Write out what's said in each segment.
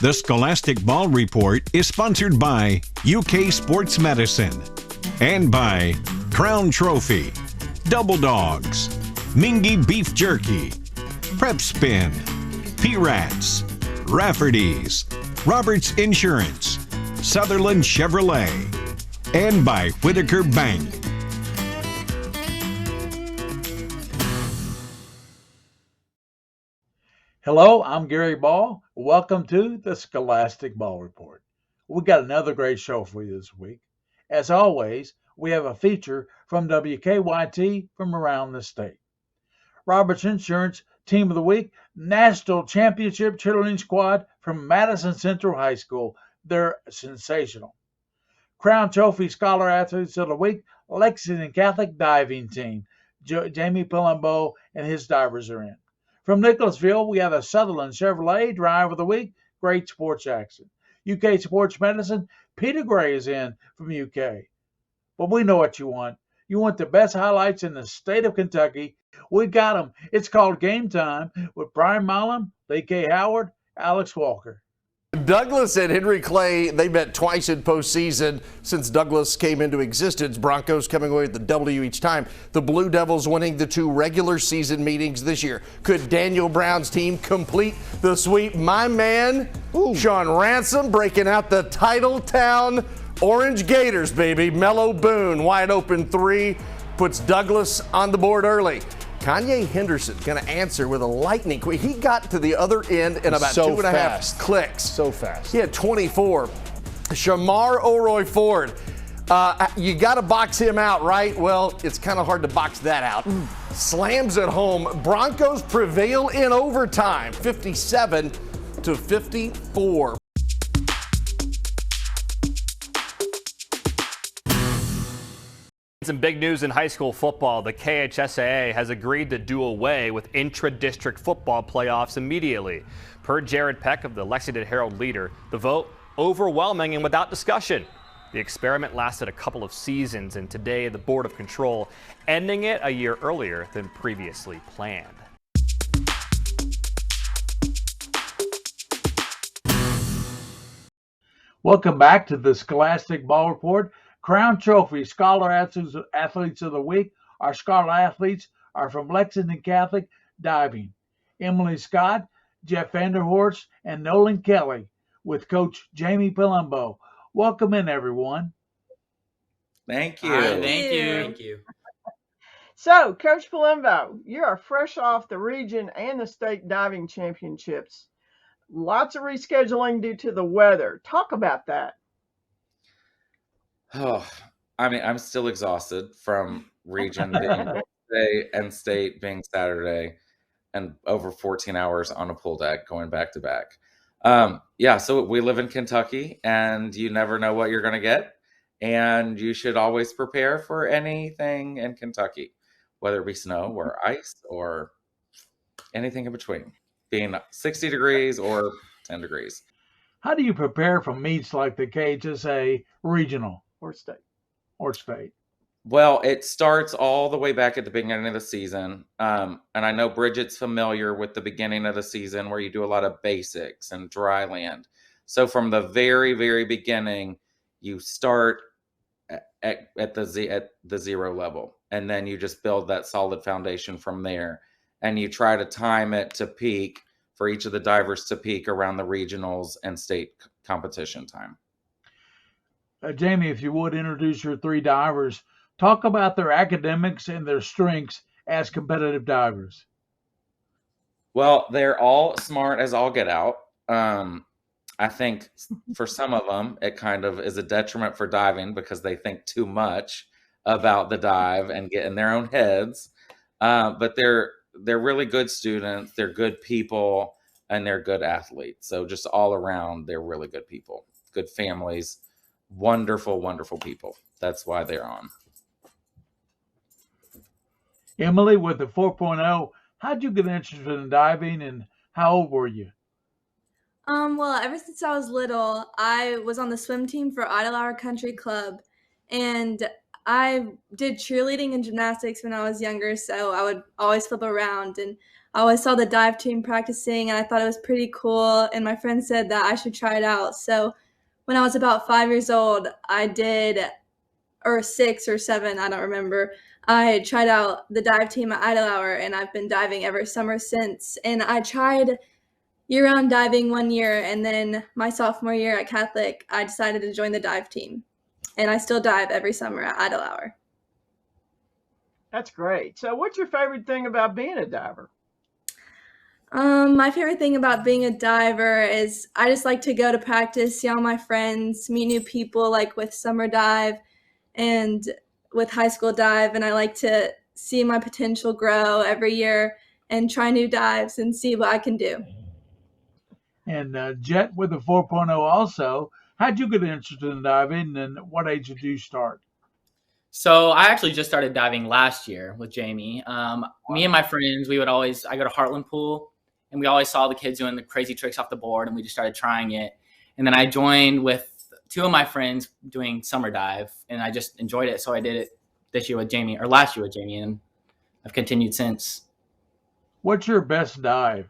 The Scholastic Ball Report is sponsored by UK Sports Medicine and by Crown Trophy, Double Dogs, Mingy Beef Jerky, Prep Spin, P-Rats, Rafferty's, Roberts Insurance, Sutherland Chevrolet, and by Whitaker Bank. Hello, I'm Gary Ball. Welcome to the Scholastic Ball Report. We got another great show for you this week. As always, we have a feature from WKYT from around the state. Roberts Insurance Team of the Week, National Championship Cheerleading Squad from Madison Central High School. They're sensational. Crown Trophy Scholar Athletes of the Week, Lexington Catholic Diving Team. Jamie Palumbo and his divers are in. From Nicholasville, we have a Sutherland Chevrolet Drive of the Week. Great sports action. UK Sports Medicine, Peter Gray is in from UK. But we know what you want. You want the best highlights in the state of Kentucky. We got them. It's called Game Time with Brian Milam, Lee K. Howard, Alex Walker. Douglas and Henry Clay, they met twice in postseason since Douglas came into existence. Broncos coming away with the W each time. The Blue Devils winning the two regular season meetings this year. Could Daniel Brown's team complete the sweep? My man, Sean Ransom, breaking out the Titletown Orange Gators, baby. Mellow Boone, wide open three, puts Douglas on the board early. Kanye Henderson going to answer with a lightning quick. He got to the other end in about so 2.5 fast. clicks. So fast. He had 24. Shamar O'Roy Ford. You got to box him out, right? Well, it's kind of hard to box that out. Slams at home. Broncos prevail in overtime, 57-54. Some big news in high school football. The KHSAA has agreed to do away with intra-district football playoffs immediately. Per Jared Peck of the Lexington Herald-Leader, the vote overwhelming and without discussion. The experiment lasted a couple of seasons, and today the Board of Control ending it a year earlier than previously planned. Welcome back to the Scholastic Ball Report. Crown Trophy Scholar Athletes of the Week. Our scholar athletes are from Lexington Catholic Diving. Emily Scott, Jeff Vanderhorst, and Nolan Kelly with Coach Jamie Palumbo. Welcome in, everyone. Thank you. Hi, thank you. So, Coach Palumbo, you are fresh off the region and the state diving championships. Lots of rescheduling due to the weather. Talk about that. Oh, I mean, I'm still exhausted from region being Wednesday and state being Saturday and over 14 hours on a pool deck going back to back. So we live in Kentucky and you never know what you're going to get. And you should always prepare for anything in Kentucky, whether it be snow or ice or anything in between, being 60 degrees or 10 degrees. How do you prepare for meets like the KHSA Regional Or state. or state? Well, it starts all the way back at the beginning of the season. And I know Bridget's familiar with the beginning of the season where you do a lot of basics and dry land. So from the very, very beginning, you start at the zero level. And then you just build that solid foundation from there. And you try to time it to peak for each of the divers to peak around the regionals and state competition time. Jamie, if you would introduce your three divers, talk about their academics and their strengths as competitive divers. Well, they're all smart as all get out. I think for some of them, it kind of is a detriment for diving because they think too much about the dive and get in their own heads. But they're really good students. They're good people and they're good athletes. So just all around, they're really good people, good families. Wonderful, wonderful people. That's why they're on. Emily, with the 4.0, how'd you get interested in diving and how old were you? Well, ever since I was little, I was on the swim team for Idlehour Country Club, and I did cheerleading and gymnastics when I was younger, so I would always flip around. And I always saw the dive team practicing, and I thought it was pretty cool, and my friend said that I should try it out. So when I was about 5 years old, I did, or 6 or 7, I don't remember. I tried out the dive team at Idlehour, and I've been diving every summer since. And I tried year-round diving one year, and then my sophomore year at Catholic, I decided to join the dive team. And I still dive every summer at Idlehour. That's great. So what's your favorite thing about being a diver? My favorite thing about being a diver is I just like to go to practice, see all my friends, meet new people, like with summer dive and with high school dive, and I like to see my potential grow every year and try new dives and see what I can do. And Jet with the 4.0 also. How'd you get interested in diving, and what age did you start? So I actually just started diving last year with Jamie. Me and my friends, I go to Heartland Pool, and we always saw the kids doing the crazy tricks off the board, and we just started trying it. And then I joined with 2 of my friends doing summer dive, and I just enjoyed it. So I did it last year with Jamie, and I've continued since. What's your best dive?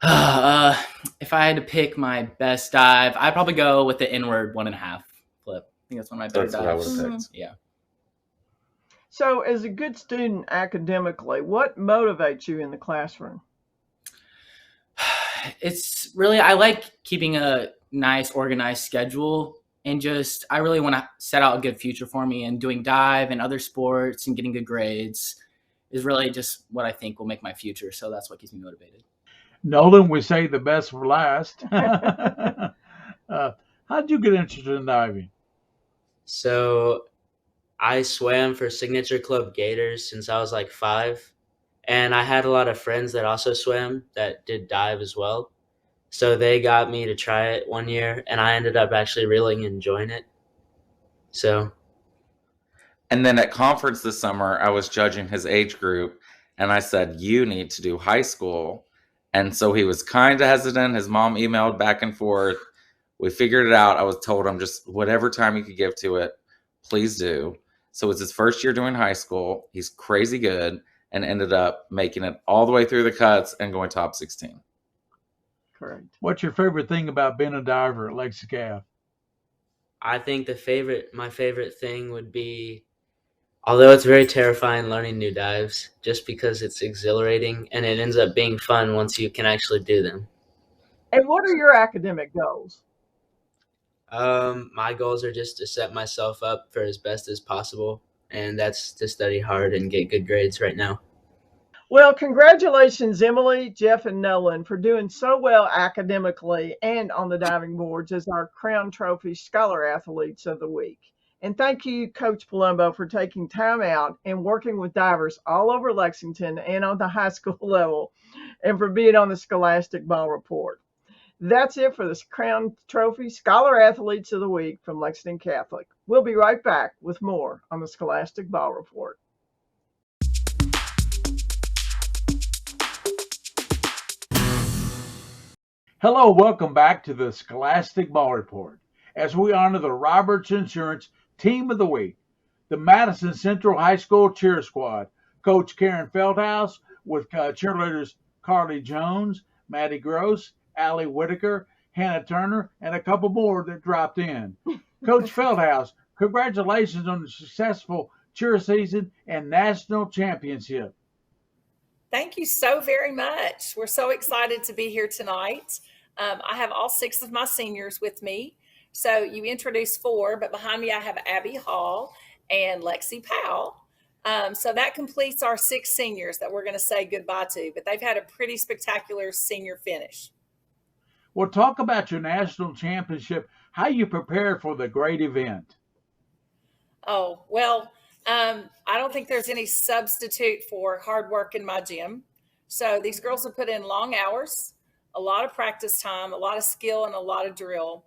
If I had to pick my best dive, I'd probably go with the inward 1.5 flip. I think that's one of my better That's what I dives. would have picked. Yeah. So as a good student academically, what motivates you in the classroom? It's really, I like keeping a nice organized schedule, and I really want to set out a good future for me, and doing dive and other sports and getting good grades is really just what I think will make my future. So that's what keeps me motivated. Nolan, we say the best for last. How'd you get interested in diving? So I swam for Signature Club Gators since I was like 5. And I had a lot of friends that also swam that did dive as well. So they got me to try it one year, and I ended up actually really enjoying it. So. And then at conference this summer, I was judging his age group, and I said, you need to do high school. And so he was kind of hesitant. His mom emailed back and forth. We figured it out. I was told him just whatever time you could give to it, please do. So it's his first year doing high school. He's crazy good and ended up making it all the way through the cuts and going top 16. Correct. What's your favorite thing about being a diver at Lexington? I think my favorite thing would be, although it's very terrifying learning new dives, just because it's exhilarating and it ends up being fun once you can actually do them. And what are your academic goals? My goals are just to set myself up for as best as possible, and that's to study hard and get good grades right now. Well, congratulations, Emily, Jeff, and Nolan, for doing so well academically and on the diving boards as our Crown Trophy Scholar Athletes of the Week. And thank you, Coach Palumbo, for taking time out and working with divers all over Lexington and on the high school level, and for being on the Scholastic Ball Report. That's it for the Crown Trophy Scholar Athletes of the Week from Lexington Catholic. We'll be right back with more on the Scholastic Ball Report. Hello, welcome back to the Scholastic Ball Report as we honor the Roberts Insurance Team of the Week, the Madison Central High School Cheer Squad, Coach Karen Feldhouse with cheerleaders Carly Jones, Maddie Gross, Allie Whitaker, Hannah Turner, and a couple more that dropped in. Coach Feldhouse, congratulations on the successful cheer season and national championship. Thank you so very much. We're so excited to be here tonight. I have all 6 of my seniors with me. So you introduced 4, but behind me I have Abby Hall and Lexi Powell. So that completes our 6 seniors that we're going to say goodbye to, but they've had a pretty spectacular senior finish. Well, talk about your national championship, how you prepared for the great event. Oh, well, I don't think there's any substitute for hard work in my gym. So these girls have put in long hours, a lot of practice time, a lot of skill, and a lot of drill.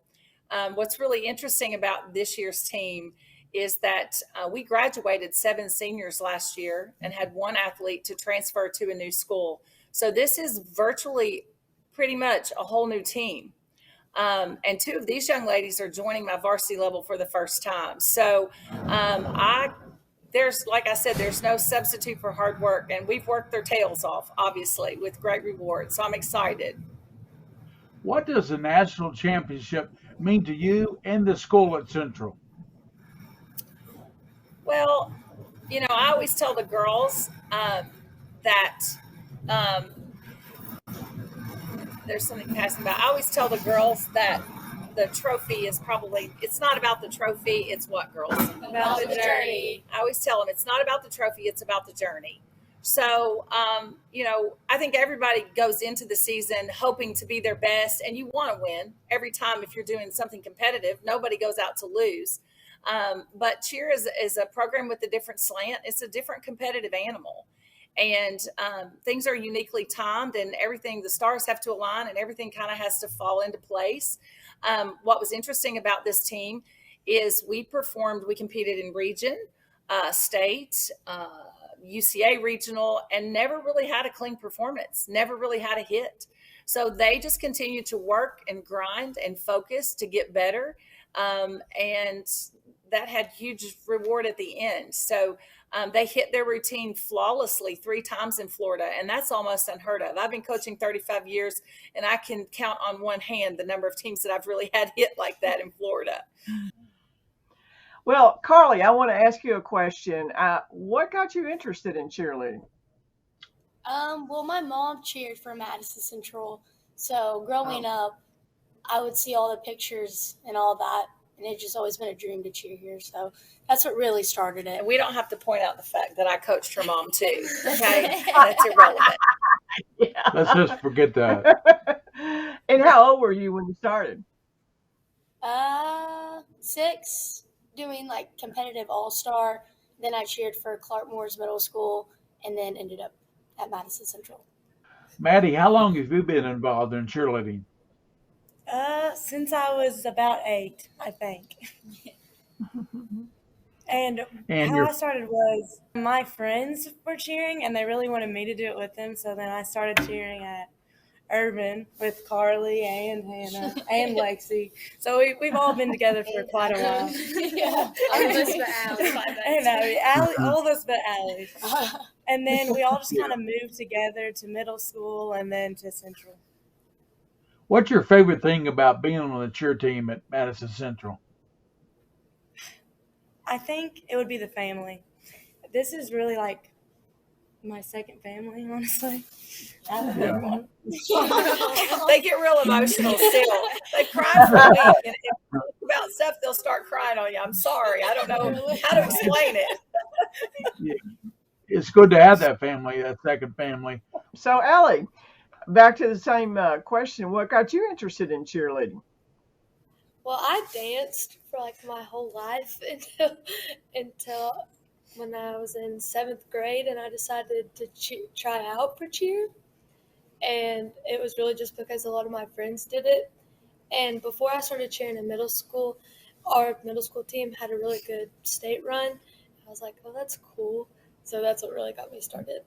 What's really interesting about this year's team is that we graduated 7 seniors last year and had 1 athlete to transfer to a new school. So this is virtually pretty much a whole new team. And 2 of these young ladies are joining my varsity level for the first time. So I there's, like I said, there's no substitute for hard work, and we've worked their tails off, obviously, with great rewards. So I'm excited. What does the national championship mean to you and the school at Central? Well, I always tell the girls that there's something passing by. I always tell the girls that the trophy is it's not about the trophy. It's what, girls? About the journey. I always tell them it's not about the trophy. It's about the journey. So, I think everybody goes into the season hoping to be their best, and you want to win every time. If you're doing something competitive, nobody goes out to lose. But cheer is a program with a different slant. It's a different competitive animal. And things are uniquely timed, and everything, the stars have to align, and everything kind of has to fall into place. What was interesting about this team is we competed in region, state, UCA regional, and never really had a clean performance, never really had a hit. So they just continued to work and grind and focus to get better. And that had huge reward at the end. So they hit their routine flawlessly 3 times in Florida, and that's almost unheard of. I've been coaching 35 years, and I can count on one hand the number of teams that I've really had hit like that in Florida. Well, Carly, I want to ask you a question. What got you interested in cheerleading? Well, my mom cheered for Madison Central, so growing up, I would see all the pictures and all that, and it's just always been a dream to cheer here. So that's what really started it. And we don't have to point out the fact that I coached her mom too. Okay, that's irrelevant. Yeah. Let's just forget that. And how old were you when you started? 6, doing like competitive all-star. Then I cheered for Clark Moore's middle school, and then ended up at Madison Central. Maddie, how long have you been involved in cheerleading? Since I was about 8, I think. And how I started was my friends were cheering, and they really wanted me to do it with them. So then I started cheering at Urban with Carly and Hannah and Lexi. So we've all been together for quite a while. Yeah, all of us but Allie, all of us but Allie. And then we all just kind of moved together to middle school and then to Central. What's your favorite thing about being on the cheer team at Madison Central? I think it would be the family. This is really like my second family, honestly. Yeah. They get real emotional still. They cry for a week, and if you talk about stuff, they'll start crying on you. I'm sorry. I don't know how to explain it. Yeah. It's good to have that family, that second family. So, Ellie, back to the same question. What got you interested in cheerleading? Well, I danced for like my whole life until when I was in 7th grade, and I decided to try out for cheer. And it was really just because a lot of my friends did it. And before I started cheering in middle school, our middle school team had a really good state run. I was like, oh, that's cool. So that's what really got me started.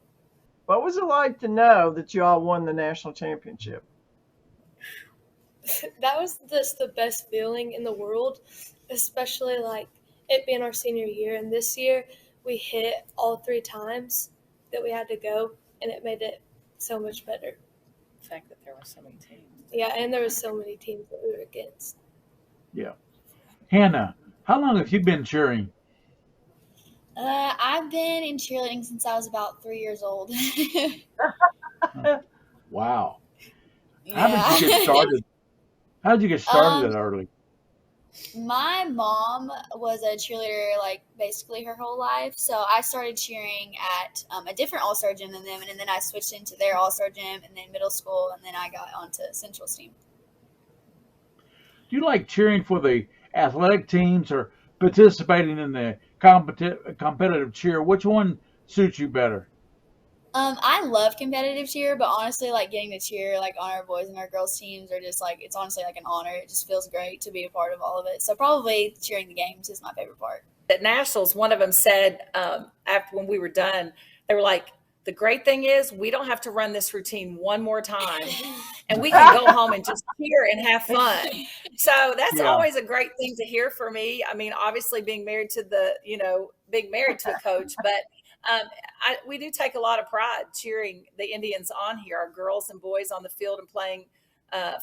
What was it like to know that you all won the national championship? That was just the best feeling in the world, especially like it being our senior year. And this year we hit all 3 times that we had to go, and it made it so much better. The fact that there were so many teams. Yeah, and there were so many teams that we were against. Yeah. Hannah, how long have you been cheering? I've been in cheerleading since I was about 3 years old. Wow. Yeah. How did you get started? How did you get started that early? My mom was a cheerleader, like, basically her whole life. So I started cheering at a different all-star gym than them, and then I switched into their all-star gym, and then middle school, and then I got onto Central's team. Do you like cheering for the athletic teams or participating in the competitive cheer? Which one suits you better? I love competitive cheer, but honestly, like, getting to cheer, like, on our boys and our girls teams are just, like, it's honestly, like, an honor. It just feels great to be a part of all of it. So probably cheering the games is my favorite part. At Nationals, one of them said, after when we were done, they were like, The great thing is we don't have to run this routine one more time, and we can go home and just cheer and have fun. So that's always a great thing to hear for me. I mean, obviously being married to being married to a coach, but we do take a lot of pride cheering the Indians on here, our girls and boys on the field and playing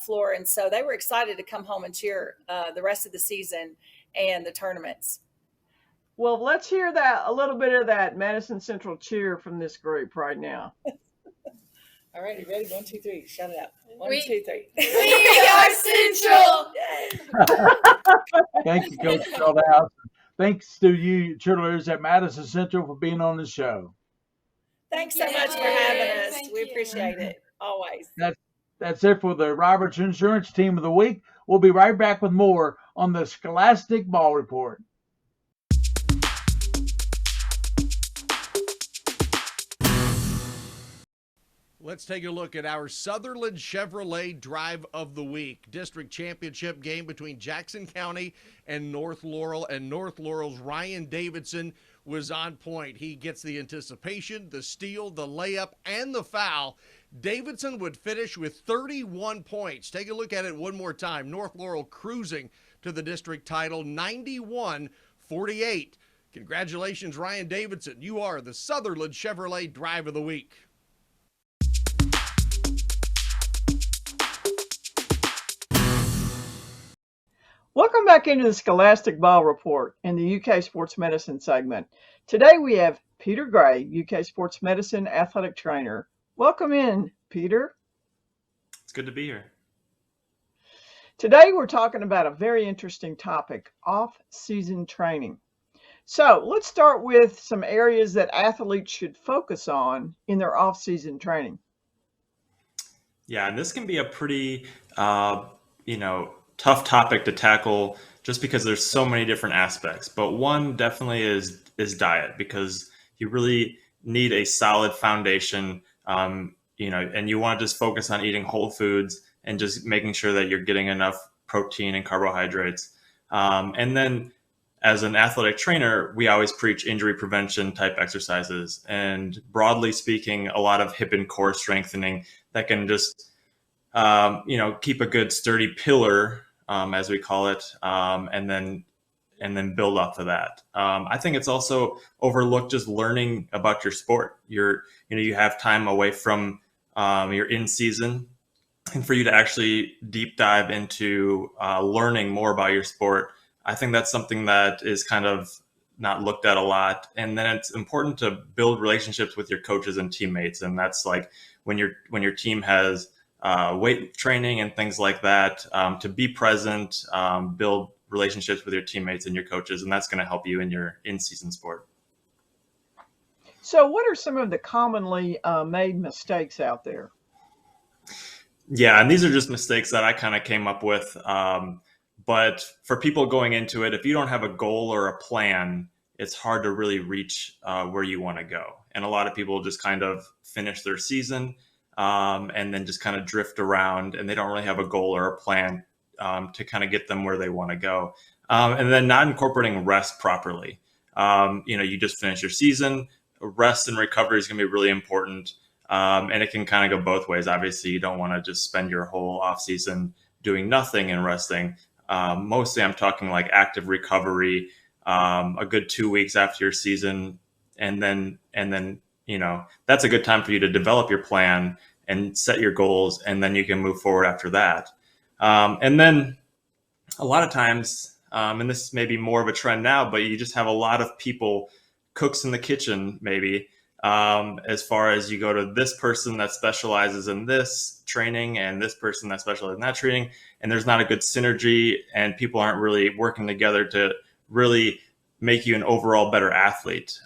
floor. And so they were excited to come home and cheer the rest of the season and the tournaments. Well, let's hear a little bit of that Madison Central cheer from this group right now. All right, you ready? 1, 2, 3. Shout it out. 1, 2, 3. We are Central. Thank you, Coach Feldhouse. Thanks to you, cheerleaders at Madison Central, for being on the show. Thanks so much for having us. We appreciate it always. That's it for the Roberts Insurance Team of the Week. We'll be right back with more on the Scholastic Ball Report. Let's take a look at our Sutherland Chevrolet Drive of the Week. District Championship game between Jackson County and North Laurel. And North Laurel's Ryan Davidson was on point. He gets the anticipation, the steal, the layup, and the foul. Davidson would finish with 31 points. Take a look at it one more time. North Laurel cruising to the district title, 91-48. Congratulations, Ryan Davidson. You are the Sutherland Chevrolet Drive of the Week. Welcome back into the Scholastic Ball Report in the UK Sports Medicine segment. Today we have Peter Gray, UK Sports Medicine athletic trainer. Welcome in, Peter. It's good to be here. Today we're talking about a very interesting topic, off-season training. So let's start with some areas that athletes should focus on in their off-season training. Yeah, and this can be a pretty, tough topic to tackle just because there's so many different aspects. But one definitely is diet, because you really need a solid foundation, and you want to just focus on eating whole foods and just making sure that you're getting enough protein and carbohydrates. And then as an athletic trainer, we always preach injury prevention type exercises. And broadly speaking, a lot of hip and core strengthening that can just, keep a good sturdy pillar, as we call it, and then build off of that. I think it's also overlooked just learning about your sport. You have time away from your in season, and for you to actually deep dive into learning more about your sport. I think that's something that is kind of not looked at a lot. And then it's important to build relationships with your coaches and teammates. And that's like when your team has weight training and things like that, to be present, build relationships with your teammates and your coaches, and that's going to help you in your in-season sport. So what are some of the commonly made mistakes out there? Yeah, and these are just mistakes that I kind of came up with. But for people going into it, if you don't have a goal or a plan, it's hard to really reach where you want to go. And a lot of people just kind of finish their season and then just kind of drift around, and they don't really have a goal or a plan to kind of get them where they want to go. And then not incorporating rest properly. You just finish your season. Rest and recovery is going to be really important. And it can kind of go both ways. Obviously, you don't want to just spend your whole off season doing nothing and resting. Mostly I'm talking like active recovery, a good 2 weeks after your season. And then, that's a good time for you to develop your plan and set your goals. And then you can move forward after that. And then a lot of times, and this may be more of a trend now, but you just have a lot of people, cooks in the kitchen, maybe, as far as you go to this person that specializes in this training and this person that specializes in that training, and there's not a good synergy, and people aren't really working together to really make you an overall better athlete.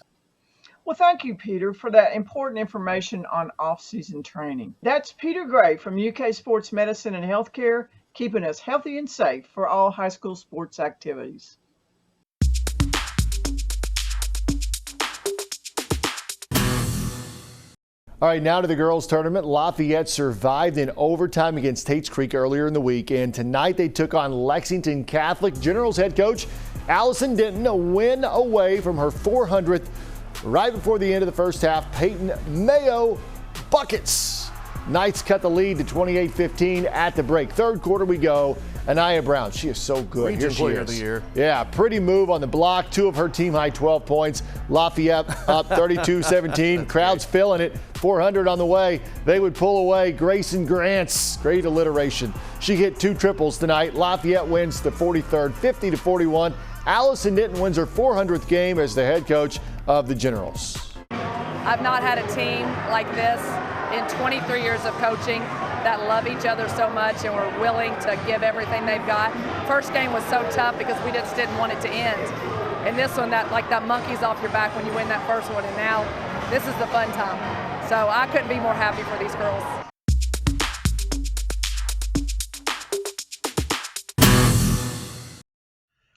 Well, thank you, Peter, for that important information on off-season training. That's Peter Gray from UK Sports Medicine and Healthcare, keeping us healthy and safe for all high school sports activities. All right, now to the girls' tournament. Lafayette survived in overtime against Tates Creek earlier in the week, and tonight they took on Lexington Catholic. Generals head coach Allison Denton a win away from her 400th Right before the end of the first half, Peyton Mayo buckets. Knights cut the lead to 28-15 at the break. Third quarter we go. Anaya Brown, she is so good. Region Player of the Year. Yeah, pretty move on the block. 2 of her team-high 12 points. Lafayette up 32-17. Crowd's feeling it. 400 on the way. They would pull away. Grayson Grants, great alliteration. She hit 2 triples tonight. Lafayette wins the 43rd, 50-41. Allison Nitton wins her 400th game as the head coach of the Generals. I've not had a team like this in 23 years of coaching that love each other so much and were willing to give everything they've got. First game was so tough because we just didn't want it to end. And this one, that monkey's off your back when you win that first one, and now this is the fun time. So I couldn't be more happy for these girls.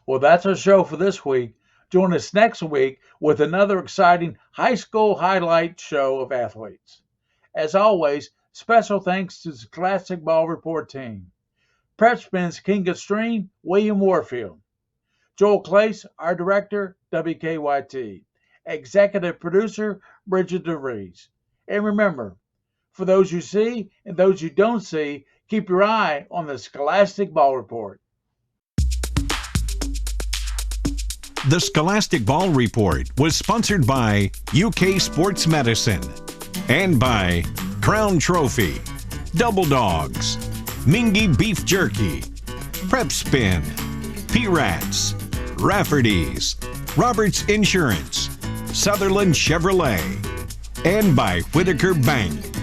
Well, that's our show for this week. Join us next week with another exciting high school highlight show of athletes. As always, special thanks to the Scholastic Ball Report team. Prep Spin's King of Stream, William Warfield. Joel Clace, our director, WKYT. Executive producer, Bridget DeVries. And remember, for those you see and those you don't see, keep your eye on the Scholastic Ball Report. The Scholastic Ball Report was sponsored by UK Sports Medicine and by Crown Trophy, Double Dogs, Mingy Beef Jerky, Prep Spin, P-Rats, Rafferty's, Roberts Insurance, Sutherland Chevrolet, and by Whitaker Bank.